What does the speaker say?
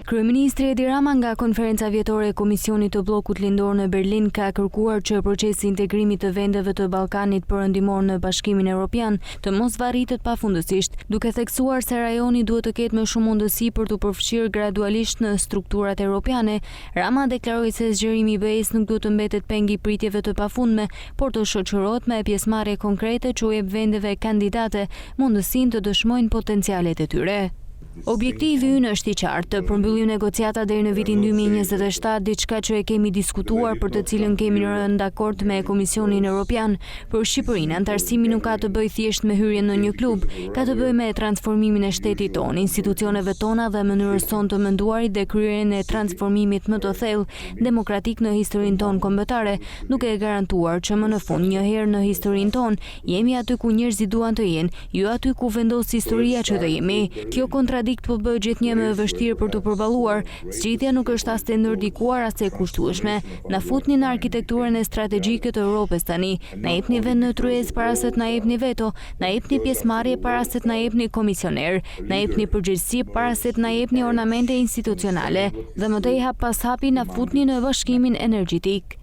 Kryeministri Edi Rama nga konferenca vjetore e Komisionit të Bllokut Lindor në Berlin ka kërkuar që procesi i integrimit të vendeve të Ballkanit Perëndimor në Bashkimin Evropian të mos varritet pafundësisht, duke theksuar se rajoni duhet të ketë më shumë mundësi për të përfshirë gradualisht në strukturat europiane. Rama deklaroi se zgjerimi i BE-s nuk duhet të mbetet peng i pritjeve të pafundme, por të shoqërohet me pjesëmarrje konkrete që u jep vendeve kandidate mundësinë të dëshmojnë potencialet e tyre. Objektivi ynë është i qartë, të përmbyllim negociata deri në vitin 2027, diçka që e kemi diskutuar, për të cilën kemi rënë dakord me Komisionin Evropian. Për Shqipërinë, antarësimi nuk ka të bëjë thjesht me hyrjen në një klub, ka të bëjë me transformimin e shtetit tonë, institucioneve tona dhe mënyrës tonë të menduarit dhe kryerjen e transformimit më të thellë demokratik në historinë tonë kombëtare, duke e garantuar që më në fund një herë në historinë tonë jemi aty ku njerëzit duan të jenë, jo aty ku vendos historia që të jemi. Kjo kontradikt po bëhet gjithnjë më e vështirë për të përballuar. Zgjidhja nuk është as e ndërdikuar as e kushtueshme. Na futni në arkitekturën e strategjike të Europës tani. Na jepni vend në tryezë para se të na jepni veto, na jepni pjesëmarrje para se të na jepni komisioner, na jepni përgjegjësi para se të na jepni ornamente institucionale, dhe më tej hap pas hapi na futni në bashkimin energjetik.